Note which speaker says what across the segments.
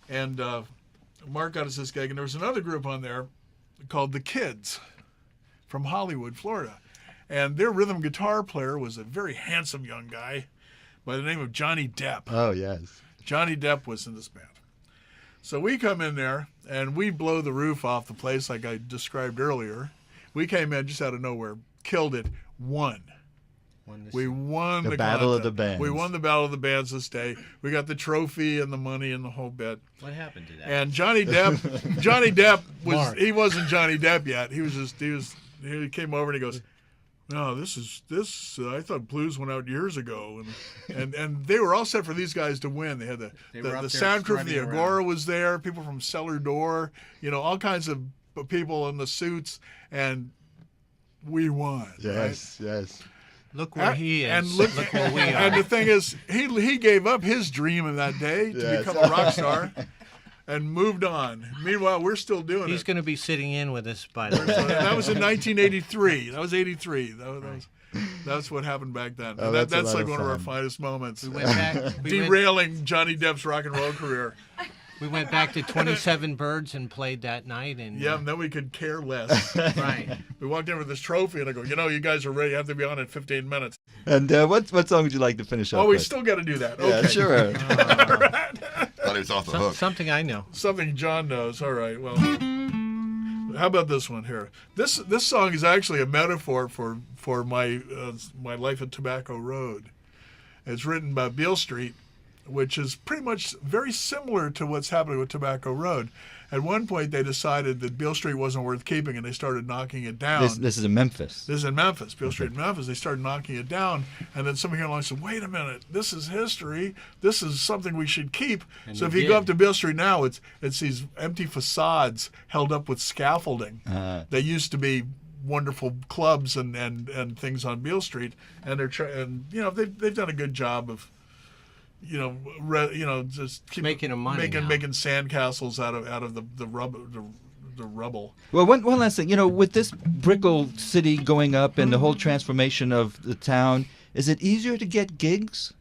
Speaker 1: And Mark got us this gig, and there was another group on there called The Kids from Hollywood, Florida. And their rhythm guitar player was a very handsome young guy by the name of Johnny Depp.
Speaker 2: Oh, yes.
Speaker 1: Johnny Depp was in this band. So we come in there, and we blow the roof off the place like I described earlier. We came in just out of nowhere, killed it, won. We won
Speaker 2: the Battle of the Bands.
Speaker 1: We won the Battle of the Bands this day. We got the trophy and the money and the whole bit.
Speaker 3: What happened to that?
Speaker 1: And Johnny Depp he wasn't Johnny Depp yet. He came over and he goes, "No, this. I thought blues went out years ago, and they were all set for these guys to win. They had the sound crew from the Agora was there, people from Cellar Door, all kinds of people in the suits, and we won.
Speaker 2: Yes,
Speaker 1: right?
Speaker 2: yes.
Speaker 3: Look where he is.
Speaker 1: And
Speaker 3: look where we are.
Speaker 1: And the thing is, he gave up his dream in that day to become a rock star. And moved on. Meanwhile, we're still doing it.
Speaker 3: He's going to be sitting in with us by the way.
Speaker 1: That was in 1983. That was 83. That's what happened back then.
Speaker 2: Oh,
Speaker 1: that's like one of our finest moments.
Speaker 3: We went back.
Speaker 1: Derailing Johnny Depp's rock and roll career.
Speaker 3: We went back to 27 Birds and played that night. And
Speaker 1: and then we could care less.
Speaker 3: Right.
Speaker 1: We walked in with this trophy, and I go, you guys are ready. You have to be on in 15 minutes.
Speaker 2: And what song would you like to finish up with?
Speaker 1: Oh, we still got to do that. Okay.
Speaker 2: Yeah, sure.
Speaker 4: Thought he was off the hook.
Speaker 3: Something I know.
Speaker 1: Something John knows. All right. Well, how about this one here? This song is actually a metaphor for my life at Tobacco Road. It's written by Beale Street, which is pretty much very similar to what's happening with Tobacco Road. At one point, they decided that Beale Street wasn't worth keeping, and they started knocking it down.
Speaker 2: This is in Memphis.
Speaker 1: This is in Memphis, Beale Street in Memphis. They started knocking it down, and then somebody came along and said, wait a minute, this is history. This is something we should keep.
Speaker 3: And
Speaker 1: so if
Speaker 3: you
Speaker 1: you go
Speaker 3: did.
Speaker 1: up to Beale Street now, it's these empty facades held up with scaffolding. They used to be wonderful clubs and things on Beale Street, and they've done a good job of just keep
Speaker 3: making a money
Speaker 1: making sandcastles out of the rubble.
Speaker 2: Well, one last thing. With this Brickell city going up and the whole transformation of the town, is it easier to get gigs?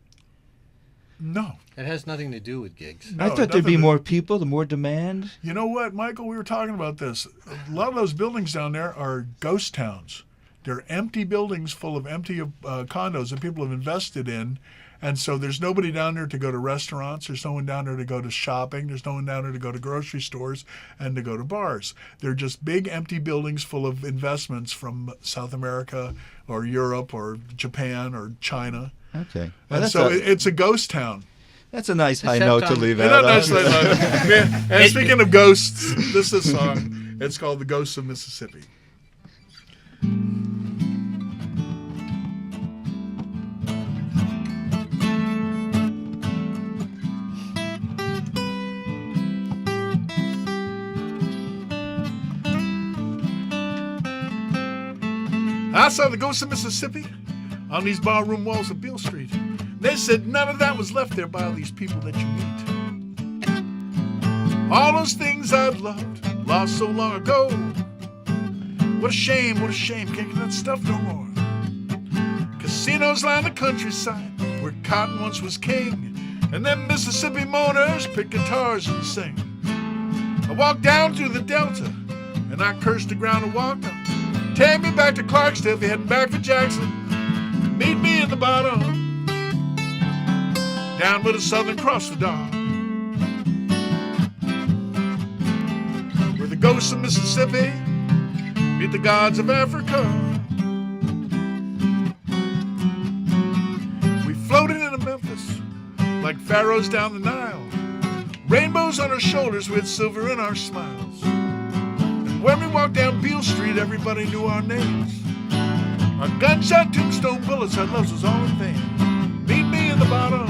Speaker 1: No.
Speaker 3: It has nothing to do with gigs.
Speaker 2: I thought there'd be more people, the more demand.
Speaker 1: You know what, Michael? We were talking about this. A lot of those buildings down there are ghost towns. They're empty buildings full of empty condos that people have invested in. And so there's nobody down there to go to restaurants. There's no one down there to go to shopping. There's no one down there to go to grocery stores and to go to bars. They're just big empty buildings full of investments from South America or Europe or Japan or China.
Speaker 2: Okay.
Speaker 1: And so it's a ghost town.
Speaker 2: That's a nice high
Speaker 3: Except
Speaker 2: note to
Speaker 3: on-
Speaker 2: leave
Speaker 1: And
Speaker 2: out.
Speaker 1: not nice, and speaking of ghosts, this is a song. It's called "The Ghosts of Mississippi." I saw the ghosts of Mississippi on these barroom walls of Beale Street. They said none of that was left there by all these people that you meet. All those things I've loved, lost so long ago. What a shame, can't get that stuff no more. Casinos line the countryside where cotton once was king, and them Mississippi mourners pick guitars and sing. I walked down through the Delta, and I cursed the ground and walked up. Take me back to Clarksdale if you're heading back for Jackson. Meet me in the bottom, down with the Southern Cross the dog. Where the ghosts of Mississippi meet the gods of Africa. We floated into Memphis like pharaohs down the Nile. Rainbows on our shoulders with silver in our smiles. When we walked down Beale Street, everybody knew our names. Our gunshot tombstone bullets, our loves was all in vain. Meet me in the bottom,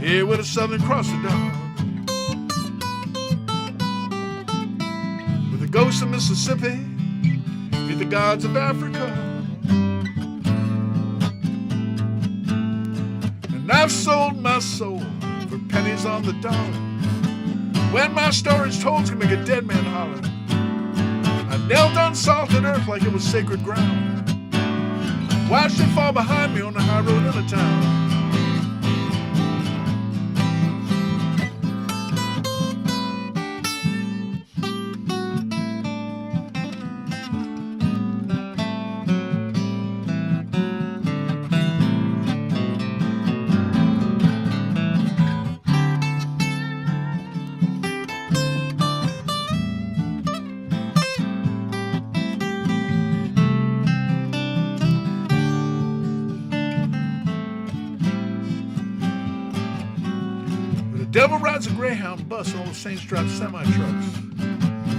Speaker 1: here with a Southern Cross the dog. With the ghosts of Mississippi, meet the gods of Africa. And I've sold my soul for pennies on the dollar. When my story's told to make a dead man holler, I knelt on salted earth like it was sacred ground. Watched it fall behind me on the high road into town. Devil rides a Greyhound bus, all the saints drive semi-trucks.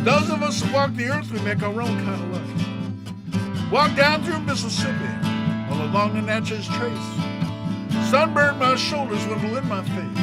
Speaker 1: Those of us who walk the earth, we make our own kind of luck. Walk down through Mississippi, all along the Natchez Trace. Sunburned my shoulders, wimble in my face.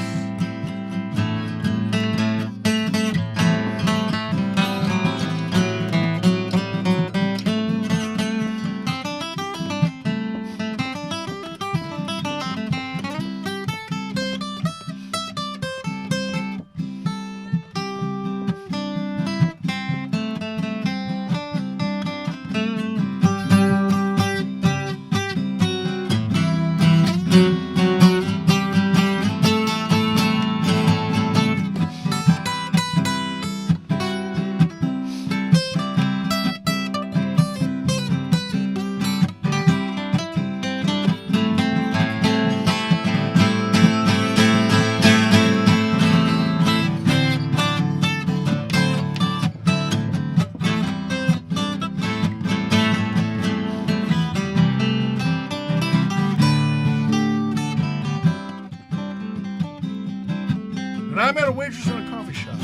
Speaker 1: And I met a waitress in a coffee shop.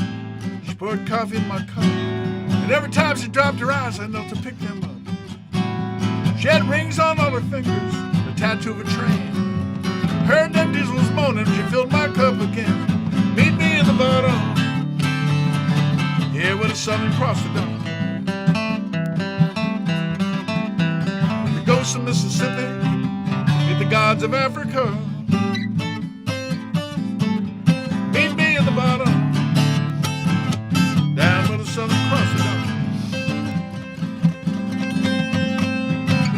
Speaker 1: She poured coffee in my cup. And every time she dropped her eyes, I knelt to pick them up. She had rings on all her fingers, the tattoo of a train. Heard them diesels moaning, she filled my cup again. Meet me in the bottom, here with a Southern Cross at dawn. The ghosts of Mississippi, meet the gods of Africa. Meet me in the bottom, down with the Southern Cross at dawn.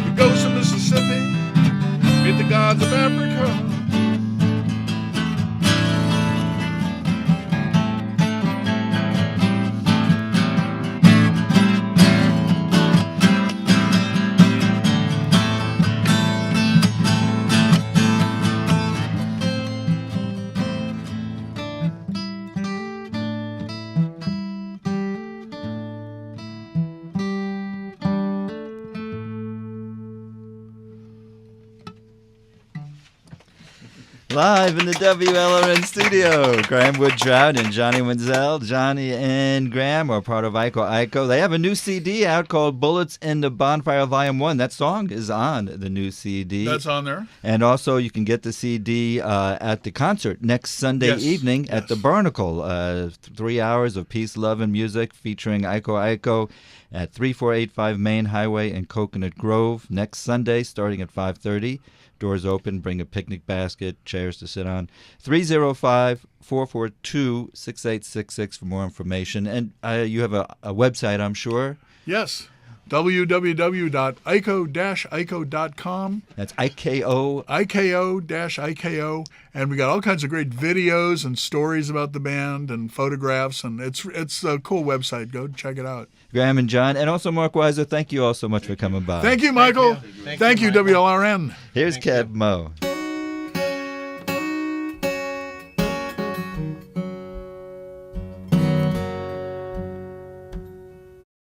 Speaker 1: The ghosts of Mississippi, meet the gods of Africa.
Speaker 2: Live in the WLRN studio, Graham Wood Drout and Johnny Wenzel. Johnny and Graham are part of Iko Iko. They have a new CD out called Bullets in the Bonfire Volume 1. That song is on the new CD.
Speaker 1: That's on there.
Speaker 2: And also you can get the CD at the concert next Sunday evening at the Barnacle. 3 hours of peace, love, and music featuring Iko Iko at 3485 Main Highway in Coconut Grove next Sunday starting at 5:30. Doors open. Bring a picnic basket, chairs to sit on. 305-442-6866 for more information. And you have a website, I'm sure.
Speaker 1: Yes. www.ico-ico.com.
Speaker 2: That's IKO.
Speaker 1: IKO-IKO. And we got all kinds of great videos and stories about the band and photographs. And it's a cool website. Go check it out.
Speaker 2: Graham and John. And also Mark Weiser, thank you all so much for coming by.
Speaker 1: Thank you, Michael.
Speaker 3: Thank you,
Speaker 1: Michael.
Speaker 3: Michael.
Speaker 1: WLRN.
Speaker 2: Here's Kev Mo.